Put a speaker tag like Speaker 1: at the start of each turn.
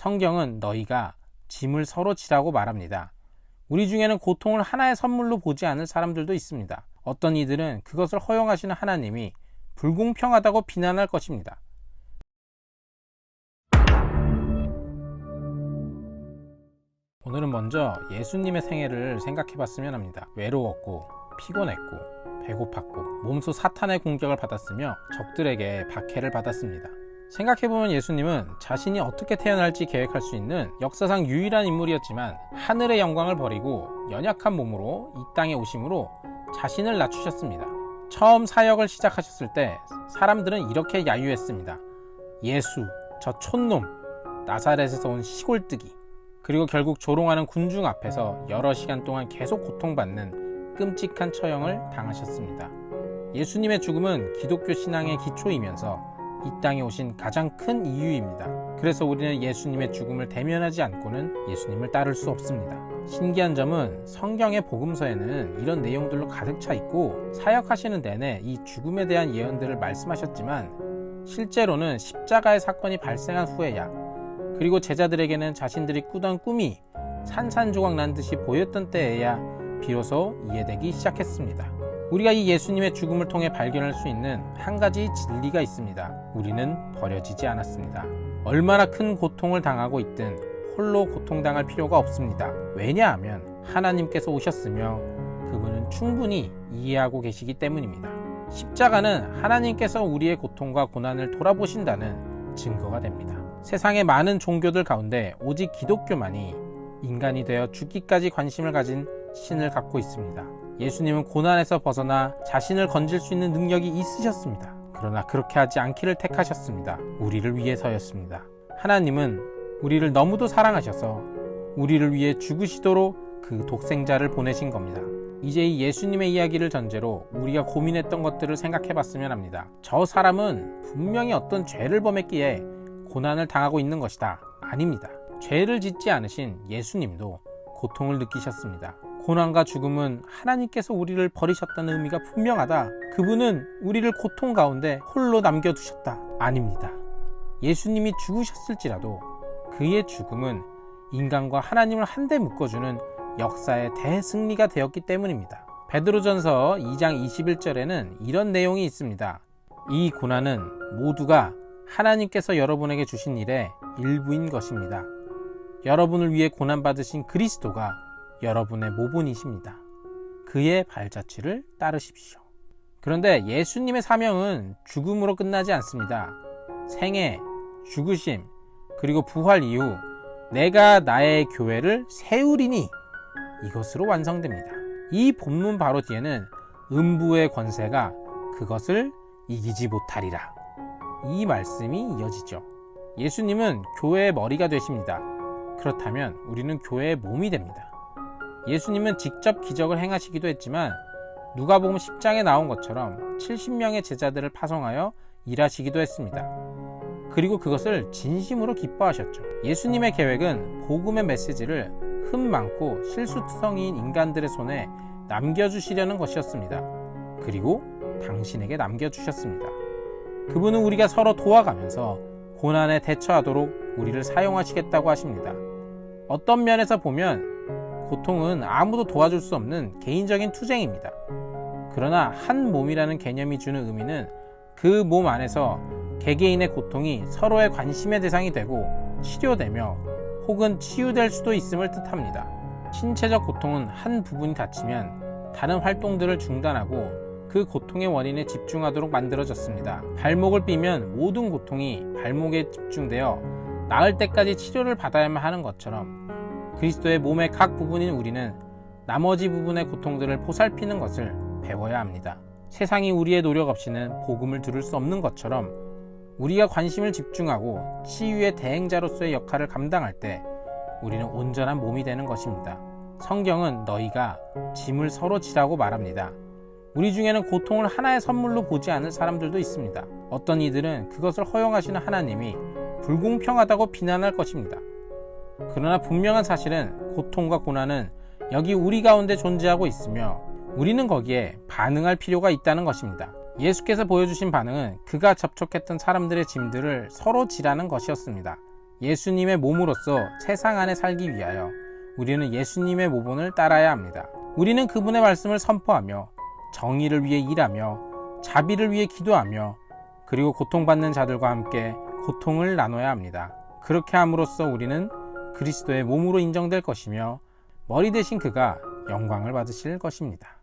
Speaker 1: 성경은 너희가 짐을 서로 지라고 말합니다. 우리 중에는 고통을 하나의 선물로 보지 않을 사람들도 있습니다. 어떤 이들은 그것을 허용하시는 하나님이 불공평하다고 비난할 것입니다. 오늘은 먼저 예수님의 생애를 생각해 봤으면 합니다. 외로웠고 피곤했고 배고팠고 몸소 사탄의 공격을 받았으며 적들에게 박해를 받았습니다. 생각해보면 예수님은 자신이 어떻게 태어날지 계획할 수 있는 역사상 유일한 인물이었지만 하늘의 영광을 버리고 연약한 몸으로 이 땅에 오심으로 자신을 낮추셨습니다. 처음 사역을 시작하셨을 때 사람들은 이렇게 야유했습니다. 예수, 저 촌놈, 나사렛에서 온 시골뜨기. 그리고 결국 조롱하는 군중 앞에서 여러 시간 동안 계속 고통받는 끔찍한 처형을 당하셨습니다. 예수님의 죽음은 기독교 신앙의 기초이면서 이 땅에 오신 가장 큰 이유입니다. 그래서 우리는 예수님의 죽음을 대면하지 않고는 예수님을 따를 수 없습니다. 신기한 점은 성경의 복음서에는 이런 내용들로 가득 차 있고 사역하시는 내내 이 죽음에 대한 예언들을 말씀하셨지만 실제로는 십자가의 사건이 발생한 후에야, 그리고 제자들에게는 자신들이 꾸던 꿈이 산산조각 난 듯이 보였던 때에야 비로소 이해되기 시작했습니다. 우리가 이 예수님의 죽음을 통해 발견할 수 있는 한 가지 진리가 있습니다. 우리는 버려지지 않았습니다. 얼마나 큰 고통을 당하고 있든 홀로 고통당할 필요가 없습니다. 왜냐하면 하나님께서 오셨으며 그분은 충분히 이해하고 계시기 때문입니다. 십자가는 하나님께서 우리의 고통과 고난을 돌아보신다는 증거가 됩니다. 세상의 많은 종교들 가운데 오직 기독교만이 인간이 되어 죽기까지 관심을 가진 신을 갖고 있습니다. 예수님은 고난에서 벗어나 자신을 건질 수 있는 능력이 있으셨습니다. 그러나 그렇게 하지 않기를 택하셨습니다. 우리를 위해서였습니다. 하나님은 우리를 너무도 사랑하셔서 우리를 위해 죽으시도록 그 독생자를 보내신 겁니다. 이제 이 예수님의 이야기를 전제로 우리가 고민했던 것들을 생각해 봤으면 합니다. 저 사람은 분명히 어떤 죄를 범했기에 고난을 당하고 있는 것이다. 아닙니다. 죄를 짓지 않으신 예수님도 고통을 느끼셨습니다. 고난과 죽음은 하나님께서 우리를 버리셨다는 의미가 분명하다. 그분은 우리를 고통 가운데 홀로 남겨두셨다. 아닙니다. 예수님이 죽으셨을지라도 그의 죽음은 인간과 하나님을 한데 묶어주는 역사의 대승리가 되었기 때문입니다. 베드로전서 2장 21절에는 이런 내용이 있습니다. 이 고난은 모두가 하나님께서 여러분에게 주신 일의 일부인 것입니다. 여러분을 위해 고난받으신 그리스도가 여러분의 모본이십니다. 그의 발자취를 따르십시오. 그런데 예수님의 사명은 죽음으로 끝나지 않습니다. 생애, 죽으심, 그리고 부활 이후 내가 나의 교회를 세우리니 이것으로 완성됩니다. 이 본문 바로 뒤에는 음부의 권세가 그것을 이기지 못하리라. 이 말씀이 이어지죠. 예수님은 교회의 머리가 되십니다. 그렇다면 우리는 교회의 몸이 됩니다. 예수님은 직접 기적을 행하시기도 했지만 누가복음 10장에 나온 것처럼 70명의 제자들을 파송하여 일하시기도 했습니다. 그리고 그것을 진심으로 기뻐하셨죠. 예수님의 계획은 복음의 메시지를 흠 많고 실수투성이인 인간들의 손에 남겨주시려는 것이었습니다. 그리고 당신에게 남겨주셨습니다. 그분은 우리가 서로 도와가면서 고난에 대처하도록 우리를 사용하시겠다고 하십니다. 어떤 면에서 보면 고통은 아무도 도와줄 수 없는 개인적인 투쟁입니다. 그러나 한 몸이라는 개념이 주는 의미는 그 몸 안에서 개개인의 고통이 서로의 관심의 대상이 되고 치료되며 혹은 치유될 수도 있음을 뜻합니다. 신체적 고통은 한 부분이 다치면 다른 활동들을 중단하고 그 고통의 원인에 집중하도록 만들어졌습니다. 발목을 삐면 모든 고통이 발목에 집중되어 나을 때까지 치료를 받아야만 하는 것처럼 그리스도의 몸의 각 부분인 우리는 나머지 부분의 고통들을 보살피는 것을 배워야 합니다. 세상이 우리의 노력 없이는 복음을 들을 수 없는 것처럼 우리가 관심을 집중하고 치유의 대행자로서의 역할을 감당할 때 우리는 온전한 몸이 되는 것입니다. 성경은 너희가 짐을 서로 지라고 말합니다. 우리 중에는 고통을 하나의 선물로 보지 않을 사람들도 있습니다. 어떤 이들은 그것을 허용하시는 하나님이 불공평하다고 비난할 것입니다. 그러나 분명한 사실은 고통과 고난은 여기 우리 가운데 존재하고 있으며 우리는 거기에 반응할 필요가 있다는 것입니다. 예수께서 보여주신 반응은 그가 접촉했던 사람들의 짐들을 서로 지라는 것이었습니다. 예수님의 몸으로서 세상 안에 살기 위하여 우리는 예수님의 모본을 따라야 합니다. 우리는 그분의 말씀을 선포하며 정의를 위해 일하며 자비를 위해 기도하며 그리고 고통받는 자들과 함께 고통을 나눠야 합니다. 그렇게 함으로써 우리는 그리스도의 몸으로 인정될 것이며 머리 대신 그가 영광을 받으실 것입니다.